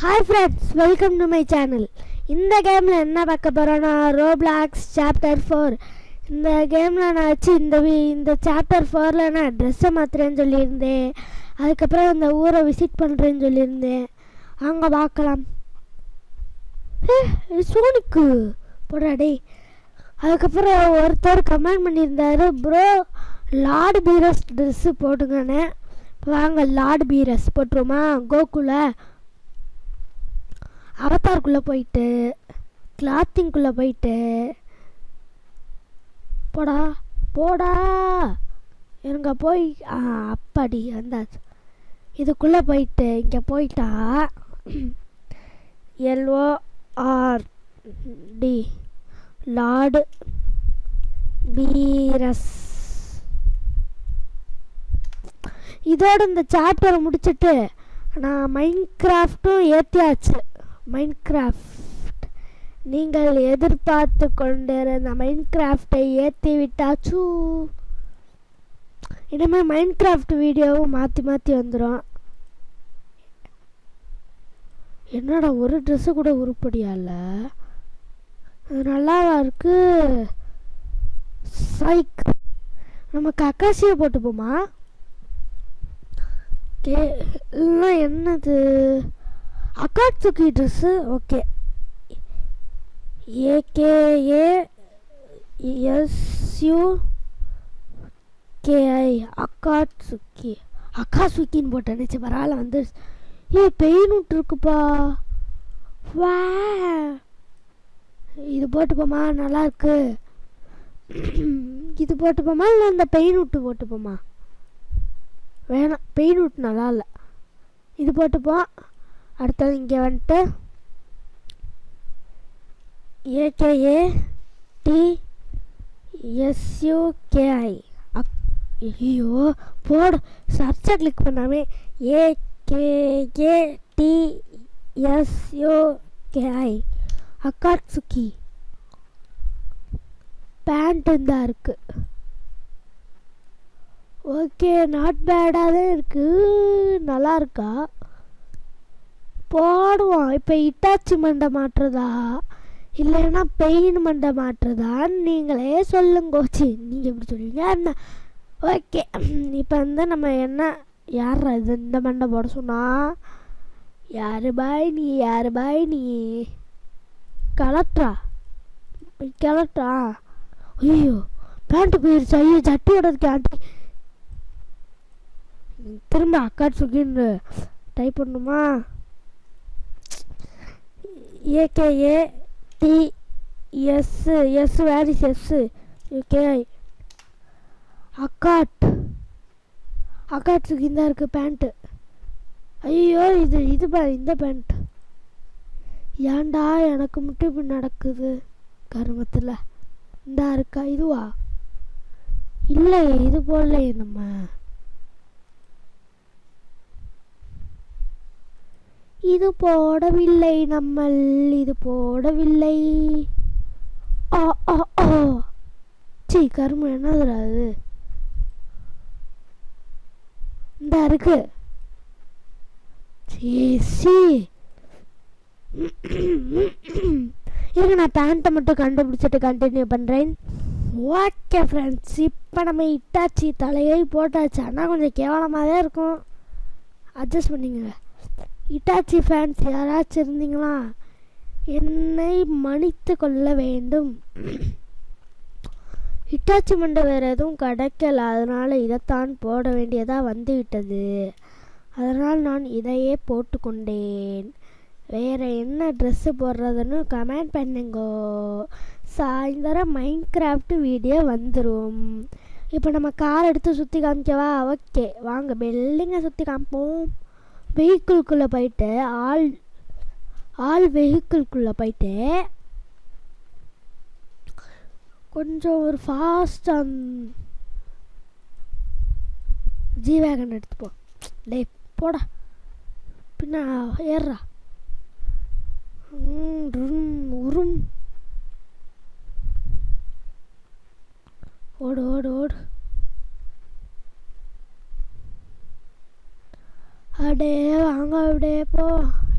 Hi friends, welcome to my channel. இந்த கேமில் என்ன பார்க்க போகிறோன்னா ரோப்ளாக்ஸ் சாப்டர் 4. இந்த கேமில் நான் வச்சு இந்த சாப்டர் 4ல் நான் ட்ரெஸ்ஸை மாற்றுறேன்னு சொல்லியிருந்தேன். அதுக்கப்புறம் இந்த ஊரை விசிட் பண்ணுறேன்னு சொல்லியிருந்தேன். அங்கே பார்க்கலாம். சோனிக்கு போடாடே. அதுக்கப்புறம் ஒருத்தர் கமெண்ட் பண்ணியிருந்தாரு, ப்ரோ லார்டு பீரஸ் ட்ரெஸ்ஸு போட்டுங்கன்னு. வாங்க லார்டு பீரஸ் போட்டுருமா. கோகுல அவதாருக்குள்ளே போயிட்டு கிளாத்திங்குள்ளே போயிட்டு போடா போடா எனக்கு போய் அப்படி வந்தாச்சு. இதுக்குள்ளே போயிட்டு இங்கே போயிட்டா LORD லார்டு பீரஸ். இதோட இந்த சாப்டரை முடிச்சுட்டு நான் மைன்கிராஃப்ட்டும் ஏற்றியாச்சு. மைன்கிராஃப்ட் நீங்கள் எதிர்பார்த்து கொண்டிருந்த மைன்கிராஃப்டை ஏற்றி விட்டாச்சு. இனிமேல் மைன்கிராஃப்ட் வீடியோவும் மாற்றி மாற்றி வந்துடும். என்னடா ஒரு ட்ரெஸ்ஸு கூட உருப்படியா இல்லை. அது நல்லாவா இருக்கு. சைக் நமக்கு அக்காசியை போட்டுப்போமா. இல்லைன்னா என்னது அக்காட்சுக்கி ட்ரெஸ்ஸு. ஓகே AKASUKI அக்காசுக்கின்னு போட்டேன். நினச்சி பரவாயில்ல வந்து. பெயின் விட்டுருக்குப்பா. வா இது போட்டுப்போமா. நல்லாயிருக்கு. இது போட்டுப்போமா இல்லை இந்த பெயின் விட்டு போட்டுப்போமா. வேணாம், பெயின் விட்டு நல்லா இல்லை. இது போட்டுப்போம். அடுத்தது இங்கே வந்துட்டு AKATSUKI. ஐயோ போடு. சர்ச்சை கிளிக் பண்ணாமே. AKATSUKI அக்காட்சுக்கி பேண்ட் தான் இருக்கு. ஓகே நாட் பேடாக தான் இருக்கு. நல்லா இருக்கா. போடுவோம். இப்போ இட்டாச்சி மண்டை மாட்டுறதா இல்லைன்னா பெயின் மண்டை மாட்டுறதான்னு நீங்களே சொல்லுங்கோச்சி. நீங்கள் எப்படி சொல்லுவீங்க என்ன. ஓகே இப்போ வந்து நம்ம என்ன யார் இது இந்த மண்டை போட சொன்னா. யாரு பாய் நீ கலெக்டரா. ஐயோ பேண்ட்டு போயிருச்சு. ஐயோ சட்டியோடதுக்கு ஆண்டி. திரும்ப அக்காட்சுக்கின்னு டைப் பண்ணணுமா. AKATS வேர் இஸ் எஸ் UKI அக்காட்சுக்கு இந்த இருக்குது பேண்ட்டு. ஐயோ இது இந்த பேண்ட் ஏன்டா எனக்கு மட்டும் இப்படி நடக்குது கருமத்தில். இந்தா இருக்கா. இதுவா இல்லை இது போடலையே நம்ம. இது போடவில்லை நம்மள். இது போடவில்லை. சீ கரும்பு என்னதுடா அது. இந்த இருக்கு. சீ இருங்க நான் பேண்ட்டை மட்டும் கண்டுபிடிச்சிட்டு கண்டினியூ பண்ணுறேன். ஓகே ஃப்ரெண்ட்ஸ், இப்போ நம்ம இட்டாச்சி தலையை போட்டாச்சு. ஆனால் கொஞ்சம் கேவலமாக தான் இருக்கும். அட்ஜஸ்ட் பண்ணிங்க. இட்டாச்சி ஃபேன்ஸ் யாராச்சும் இருந்தீங்களா என்னை மன்னித்து கொள்ள வேண்டும். இட்டாச்சி மண்டை வேறு எதுவும் கிடைக்கல. அதனால் இதைத்தான் போட வேண்டியதாக வந்துவிட்டது. அதனால் நான் இதையே போட்டுக்கொண்டேன். வேறு என்ன ட்ரெஸ்ஸு போடுறதுன்னு கமெண்ட் பண்ணுங்கோ. சாயந்தரம் மைன்கிராஃப்ட் வீடியோ வந்துடும். இப்போ நம்ம கார் எடுத்து சுற்றி காமிக்கவா. ஓகே வாங்க பில்டிங்கை சுற்றி காமிப்போம். வெஹிக்கிள்குள்ளே போயிட்டு ஆல் வெஹிக்கிள்குள்ளே போயிட்டு கொஞ்சம் ஒரு ஃபாஸ்டாக ஜிவேகன் எடுத்துப்போம். டே போடா பின்ன ஏறா. உரும் ஓடு ஓடு ஓடு. அடே வாங்க அப்படியே போ.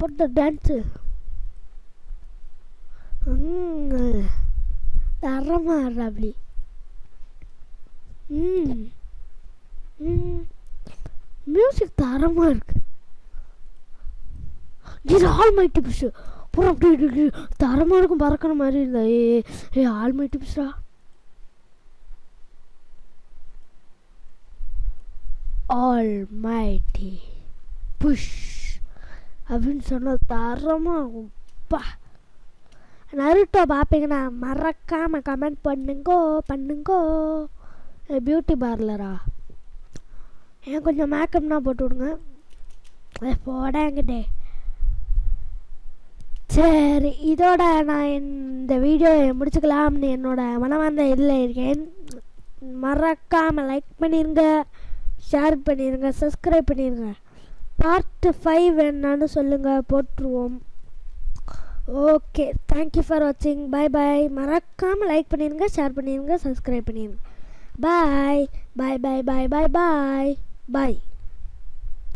போட்டு டான்ஸு தரமா அப்படி. மியூசிக் தரமா இருக்கு. இது ஆல்மைட்டி புஷ் பூரா அப்படி தரமா இருக்கும். பறக்கிற மாதிரி இருந்தா ஏ ஆல்மைட்டி புஷ்ரா. ஆல்மைட்டி புஷ் அப்படின்னு சொன்னால் தரமா இருக்கும். பா நருட்டோ பார்ப்பீங்கன்னா மறக்காமல் கமெண்ட் பண்ணுங்கோ. பியூட்டி பார்லரா ஏன் கொஞ்சம் மேக்கப்னா போட்டு விடுங்க. போடாங்கிட்டே. சரி, இதோட நான் இந்த வீடியோவை முடிச்சுக்கலாம்னு என்னோட மனமார்ந்த இதில் இருக்கேன். மறக்காமல் லைக் பண்ணிடுங்க, ஷேர் பண்ணிடுங்க, சப்ஸ்கிரைப் பண்ணிடுங்க. பார்ட் 5 என்னன்னு சொல்லுங்கள், போட்டுருவோம். ஓகே, தேங்க்யூ ஃபார் வாட்சிங். பாய் பாய். மறக்காமல் லைக் பண்ணிடுங்க, ஷேர் பண்ணிடுங்க, சப்ஸ்கிரைப் பண்ணிடுங்க. பாய் பாய் பாய் பாய் பாய் பாய் பாய்.